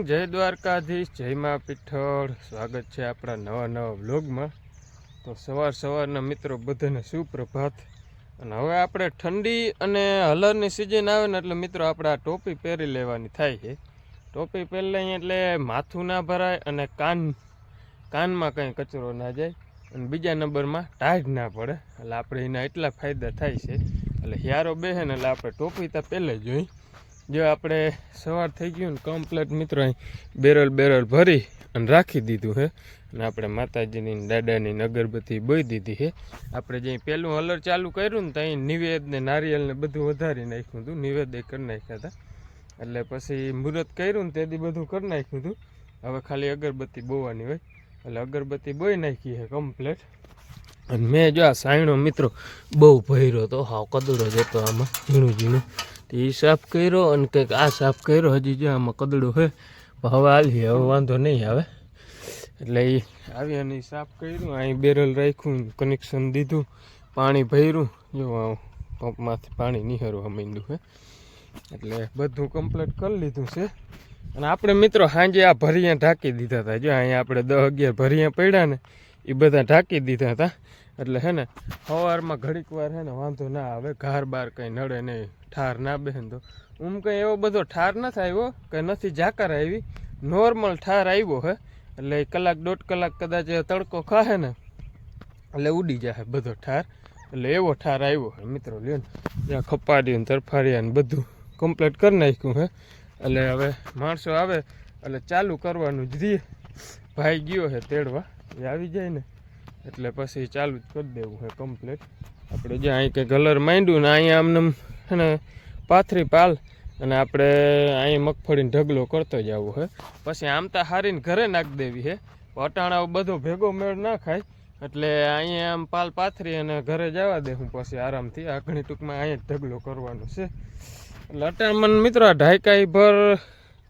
જય દ્વારકાધીશ, જય મા પીઠળ। સ્વાગત છે આપણા નવા વ્લોગમાં। તો સવારના મિત્રો બધાને સુપ્રભાત। અને હવે આપણે ઠંડી અને હલરની સિઝન આવે ને એટલે મિત્રો આપણે આ ટોપી પહેરી લેવાની થાય છે। ટોપી પહેરી લઈએ એટલે માથું ના ભરાય અને કાનમાં કંઈ કચરો ના જાય અને બીજા નંબરમાં ટાઢ ના પડે, એટલે આપણે એના એટલા ફાયદા થાય છે। એટલે હિયારો બેસે ને એટલે આપણે ટોપી તો પહેલે જોઈ। જો આપણે સવાર થઈ ગયું ને કમ્પ્લેટ મિત્રો અહીં બેરલ ભરી અને રાખી દીધું છે। અને આપણે માતાજીની દાદાની અગરબત્તી બોઈ દીધી છે। આપણે જે પહેલું હલર ચાલુ કર્યું ને ત્યાં નિવેદ ને નારિયેલ ને બધું વધારી નાખ્યું હતું, નિવેદ કરી નાખ્યા હતા। એટલે પછી મુહૂર્ત કર્યું ને તેથી બધું કરી નાખ્યું હતું। હવે ખાલી અગરબત્તી બોવાની હોય એટલે અગરબત્તી બોઈ નાખી છે કમ્પ્લેટ। અને મેં જો આ સાયણો મિત્રો બહુ ભર્યો હતો, હાવ કદડો જ હતો આમાં ઝીણું એ સાફ કર્યો અને કંઈક આ સાફ કર્યો, હજી જો આમાં કદડો છે હવે હાલી, હવે વાંધો નહીં આવે। એટલે એ આવી અને સાફ કર્યું, અહીં બેરલ રાખ્યું, કનેક્શન દીધું, પાણી ભર્યું, જો પંપમાંથી પાણી નિહારું માંડ્યું છે। એટલે બધું કમ્પ્લીટ કરી લીધું છે। અને આપણે મિત્રો સાંજે આ ભરિયા ઢાંકી દીધા હતા, જો અહીંયા આપણે 10-11 ભરિયા પડ્યા ને એ બધા ઢાંકી દીધા હતા। એટલે હે ને સવારમાં ઘડીક વાર હે ને વાંધો ના આવે, ઘાર બાર કંઈ નડે નહીં, ઠાર ના બેસે તો કંઈ એવો બધો ઠાર નથી આવ્યો, કંઈ નથી ઝાકર આવી, નોર્મલ ઠાર આવ્યો છે। એટલે 1-1.5 કલાક કદાચ તડકો ખાહે ને એટલે ઉડી જાય બધો ઠાર, એટલે એવો ઠાર આવ્યો છે મિત્રો। લ્યો ને ત્યાં ખપાડ્યું ને તરફાડ્યા ને બધું કમ્પ્લીટ કરી નાખ્યું છે। એટલે હવે માણસો આવે એટલે ચાલુ કરવાનું જ રહીએ। ભાઈ ગયો છે તેડવા, એ આવી જાય ને એટલે પછી ચાલુ જ કરી દેવું છે કમ્પ્લીટ। આપણે જ્યાં અહીં કંઈક કલર માંડ્યું ને અહીંયા આમને છે ને પાથરી પાલ અને આપણે અહીં મગફળીનો ઢગલો કરતો જવું છે। પછી આમ તો હારીને ઘરે નાખી દેવી છે, અટાણા બધો ભેગો મેળ ના ખાય એટલે અહીંયા આમ પાલ પાથરી અને ઘરે જવા દે હું પછી આરામથી। આ ઘણી ટૂંકમાં અહીંયા જ ઢગલો કરવાનો છે। એટલે અટાણ મિત્રો આ ઢાઈકાઈ ભર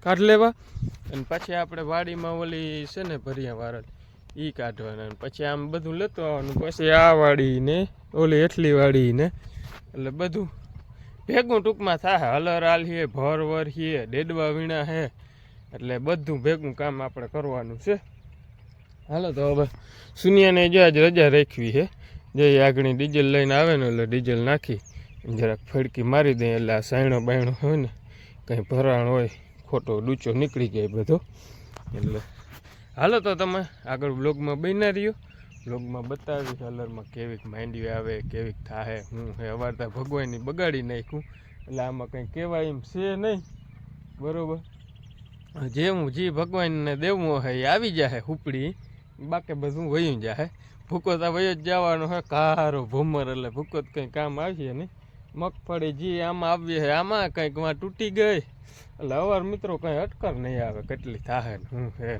કાઢ લેવા અને પછી આપણે વાડીમાં ઓલી છે ને ભરિયા વાળા એ કાઢવાના, પછી આમ બધું લેતો આવવાનું, પછી આ વાળીને ઓલી એટલી વાળીને એટલે બધું ભેગું ટૂંકમાં થાય। હલર આલીએ, ભર વરીએ, ડેડવા વીણા છે, એટલે બધું ભેગું કામ આપણે કરવાનું છે। હાલો તો હવે સુનિયાને જો આજ રજા રાખવી છે, જે આગળ ડીઝલ લઈને આવે ને એટલે ડીઝલ નાખી જરાક ફડકી મારી દઈએ એટલે આ સાયણો બાયણો હોય ને કંઈ ભરાણ હોય ખોટો ડૂચો નીકળી જાય બધો। એટલે હાલો તો તમે આગળ બ્લોગમાં બન્યા રહ્યો, બ્લોગમાં બતાવી કલરમાં કેવીક માંડવી આવે, કેવીક થાય હું હે। અવારતા ભગવાનની બગાડી નાખ્યું એટલે આમાં કંઈ કહેવાય એમ છે નહીં, બરાબર। જેવું જે ભગવાનને દેવું હોય એ આવી જાય ઉપડી, બાકી બધું વયું જાય। ભૂકો તો વયો જ જવાનો હોય, કારો ભૂમર એટલે ભૂકો તો કંઈ કામ આવીએ નહીં। મગફળી જે આમાં આવીએ છે આમાં કંઈક માં તૂટી ગઈ એટલે અવાર મિત્રો કંઈ અટકર નહીં આવે કેટલી થાય ને હું હે।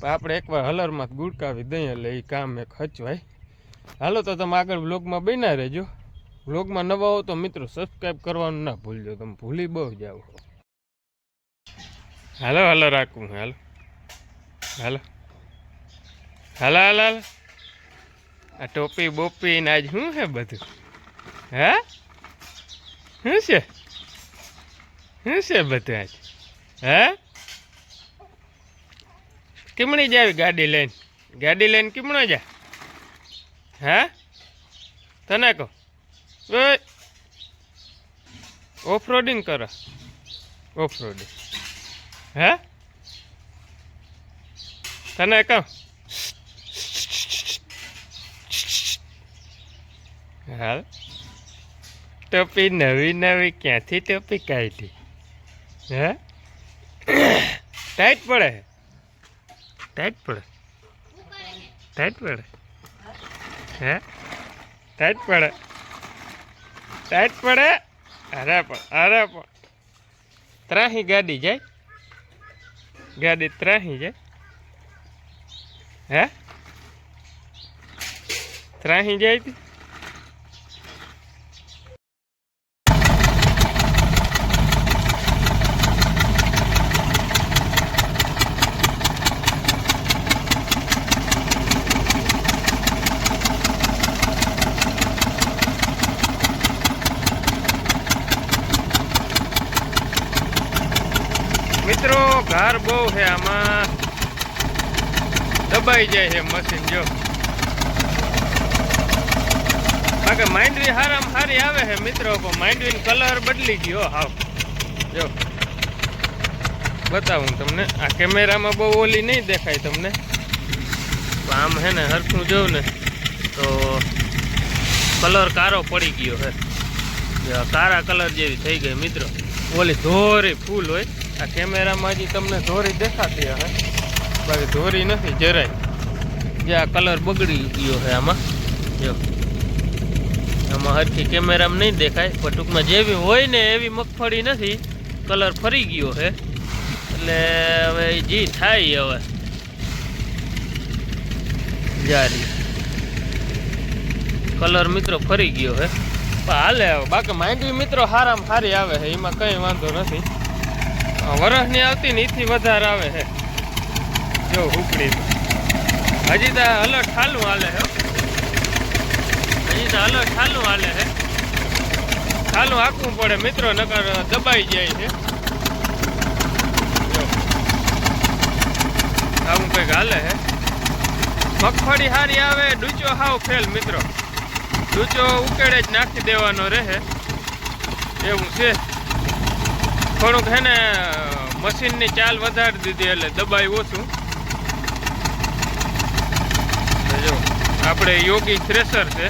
આપણે એકવાર હલરમાં ગુડકાવી દઈએ એટલે એ કામ એક હચવાય। હાલો તો તમે આગળ વ્લોગમાં બન્યા રહેજો। વ્લોગમાં નવા હો તો મિત્રો સબસ્ક્રાઈબ કરવાનું ના ભૂલજો, તમે ભૂલી બહુ જાઓ। હાલો રાખું, હાલો આ ટોપી બોપી ને આજ શું છે બધું, હે શું છે બધું આજ, હે કેમણી જાવી ગાડી લઈને કેમણો જા, હે તને કહો ઓફ રોડિંગ કરો, ઓફ રોડિંગ, હે તને કહો હાલ ટોપી નવી ક્યાંથી ટોપી કાઢી, હે ટાઈટ પડે હે ટાઈટ પડે, અરે પણ ત્રાહી ગાડી જાય, ગાડી ત્રાહી જાય, હે ત્રાહી જાય તી। મિત્રો કાર બહુ છે આમાં, દબાઈ જાય છે મશીન જો. બાકી માંડવી હારામાં હારી આવે છે મિત્રો, પણ માંડવીનો કલર બદલી ગયો હાવ. જો બતાવું તમને, આ કેમેરામાં બહુ ઓલી નહીં દેખાય તમને, પણ આમ હે ને હરખું જોઉં ને તો કલર કારો પડી ગયો છે, કારા કલર જેવી થઈ ગઈ મિત્રો. ઓલી ધોરી ફૂલ હોય, આ કેમેરામાં હજી તમને ધોરી દેખાતી હશે, બાકી ધોરી નથી જરાય. જે આ કલર બગડી ગયો છે આમાં જો, આમાં હરખી કેમેરામાં નહીં દેખાય, પણ ટૂંકમાં જેવી હોય ને એવી મગફળી નથી, કલર ફરી ગયો છે. એટલે હવે જી થાય હવે જારી કલર મિત્રો ફરી ગયો છે, પણ હાલે હવે. બાકી માંડવી મિત્રો હારામાં હારી આવે છે, એમાં કંઈ વાંધો નથી. વરસની આવતી ને એથી વધારે આવે છે જો હુકડીમાં. હજી તો અલગ ઠાલું હાલે છે, હજી તો અલગ ઠાલું હાલે છે. ઠાલું હાંકવું પડે મિત્રો, નકર દબાઈ જાય છે. આવું કંઈક હાલે છે. મગફળી હારી આવે, ડૂચો હાવ ફેલ મિત્રો, ડૂચો ઉકેડે જ નાખી દેવાનો રહે એવું છે. થોડુંક હે ને મશીનની ચાલ વધારી દીધી એટલે દબાઈ ઓછું. જો આપણે યોગી થ્રેસર છે,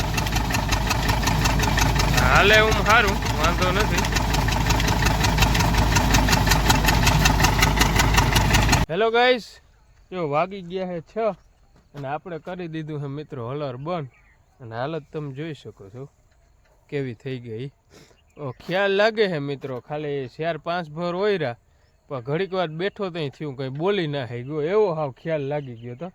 હાલે હું સારું, વાંધો નથી. હેલો ગાઈસ, જો વાગી ગયા છે 6 અને આપણે કરી દીધું છે મિત્રો હલર બંધ, અને હાલત તમે જોઈ શકો છો કેવી થઈ ગઈ. ખ્યાલ લાગે છે મિત્રો, ખાલી 4-5 ભર ઓયરા, પણ ઘડીક વાર બેઠો ત્યાં થયું કંઈ બોલી ના થઈ ગયો એવો હાવ ખ્યાલ લાગી ગયો તો.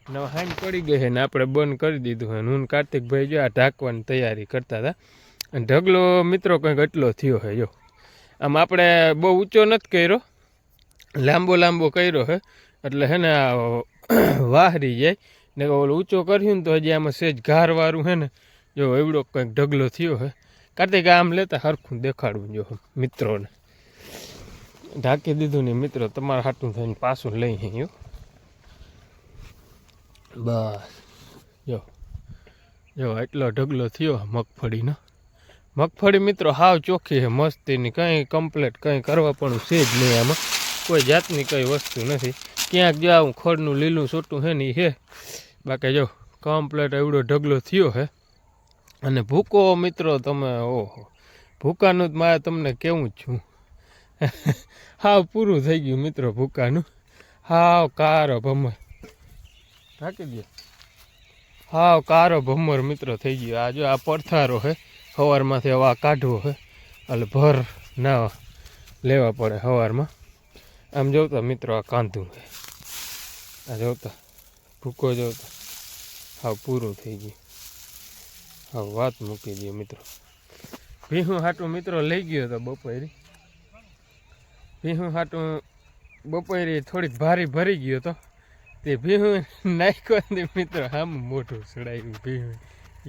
ને હાંજ પડી ગઈ છે ને આપણે બંધ કરી દીધું છે. હું કાર્તિકભાઈ જો આ ઢાંકવાની તૈયારી કરતા હતા, અને ઢગલો મિત્રો કંઈક એટલો થયો છે જો. આમ આપણે બહુ ઊંચો નથી કર્યો, લાંબો કર્યો છે, એટલે હે ને આ વાહરી જાય ને. ઓલો ઊંચો કર્યું ને તો હજી આમાં સેજ ઘારવાળું છે ને જો એવડો કંઈક ઢગલો થયો છે. કાર્તિક આમ લેતા હરખું દેખાડવું જો મિત્રોને. ઢાંકી દીધું ને મિત્રો, તમારા હાટું થઈને પાછું લઈ આવ્યું બસ. જો એટલો ઢગલો થયો મગફળીનો. મગફળી મિત્રો હાવ ચોખ્ખી છે, મસ્તીની, કંઈ કમ્પ્લેટ કંઈ કરવા પણ છે જ નહીં. આમાં કોઈ જાતની કંઈ વસ્તુ નથી. ક્યાંક જો આવું ખડનું લીલું છોટું છે ને એ છે, બાકી જો કમ્પ્લેટ એવડો ઢગલો થયો છે. અને ભૂકો મિત્રો તમે ઓહો, ભૂકાનું જ મારે તમને કેવું જ છું હાવ પૂરું થઈ ગયું મિત્રો ભૂકાનું. હાવ કારો ભમર ઢાંકી દો, હાવ કારો ભમર મિત્રો થઈ ગયો. આ જો આ પડથારો છે, સવારમાંથી હવે આ કાઢવો છે, એટલે ભર ના લેવા પડે સવારમાં. આમ જોતા મિત્રો આ કાંધું છે, આ જોતા ભૂકો જોતા હાવ પૂરું થઈ ગયું. હા વાત મૂકી દઈએ મિત્રો. ભીહું હાટું મિત્રો લઈ ગયો હતો બપોરી, ભીહું હાટું બપોરી થોડીક ભારી ભરી ગયો હતો. તે ભીહું નાખ્યો મિત્રો આમ મોઢું સડાયું ભીહું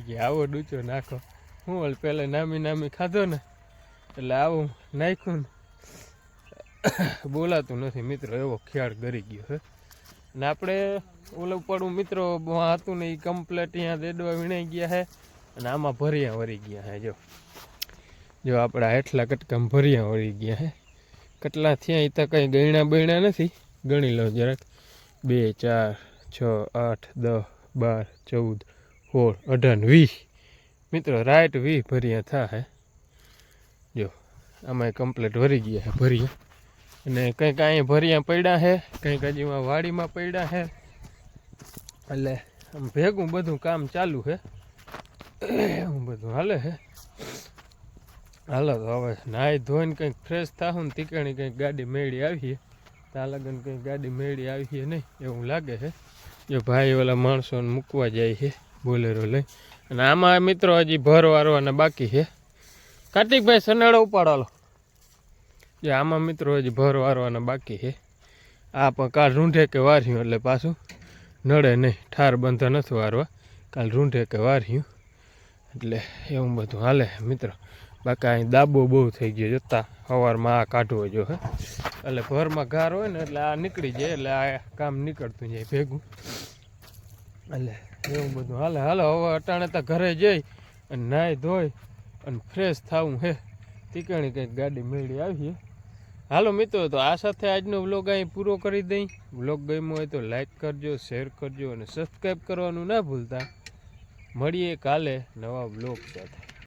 કે આવો ડૂચો નાખો. હું પહેલાં નામી ખાધો ને એટલે આવું નાખ્યું ને બોલાતું નથી મિત્રો, એવો ખ્યાલ કરી ગયો છે. ને આપણે ઓલું પડું મિત્રો હતું ને એ કમ્પ્લેટ અહીંયા દેડવા વીણાઈ ગયા છે, અને આમાં ભરિયા વળી ગયા છે. જો આપણા હેઠલા કટકામાં ભરિયા વળી ગયા છે. કેટલા થયા એ તો કંઈ ગણ્યા નથી, ગણી લો જરાક. 2 4 6 8 10 12 16 18 20 મિત્રો, રાઈટ 20 ભરિયા થાય. જો આમાં કમ્પ્લેટ વળી ગયા છે ભરિયા. અને કંઈક અહીંયા ભરિયા પડ્યા છે, કંઈક હજી વાડીમાં પડ્યા છે, એટલે આમ ભેગું બધું કામ ચાલુ છે. એવું બધું હાલે છે. હાલો તો હવે નાહી ધોઈને કંઈક ફ્રેશ થાવું ને તીકણી કંઈક ગાડી મેળી આવીએ. ત્યાં લગન કંઈક ગાડી મેળી આવીએ નહીં એવું લાગે છે. જો ભાઈ ઓલા માણસોને મૂકવા જાય છે બોલેરો લઈ. અને આમાં મિત્રો હજી ભર વારવાના બાકી છે. કાર્તિકભાઈ સનાળો ઉપાડો. જે આમાં મિત્રો હજી ભર વારવાના બાકી છે. આ પણ કાલ રૂંઢે કે વાર્યું એટલે પાછું નડે નહીં, ઠાર બંધા નથી વારવા, કાલ રૂંઢે કે વાર્યું એટલે એવું બધું હાલે મિત્રો. બાકી અહીં દાબો બહુ થઈ ગયો જોતા સવારમાં આ કાઢવો જો હે એટલે ઘરમાં ગાર હોય ને એટલે આ નીકળી જાય એટલે આ કામ નીકળતું જાય ભેગું એટલે એવું બધું હાલે હવે અટાણે તો ઘરે જઈ અને નાહી ધોઈ અને ફ્રેશ થવું હે ઠીકાણી કંઈક ગાડી મેળવી આવીએ હાલો મિત્રો તો આ સાથે આજનો વ્લોગ અહીં પૂરો કરી દઈ વ્લોગ ગમ્યો હોય તો લાઈક કરજો શેર કરજો અને સબસ્ક્રાઈબ કરવાનું ના ભૂલતા મળીએ કાલે નવા વ્લોગ સાથે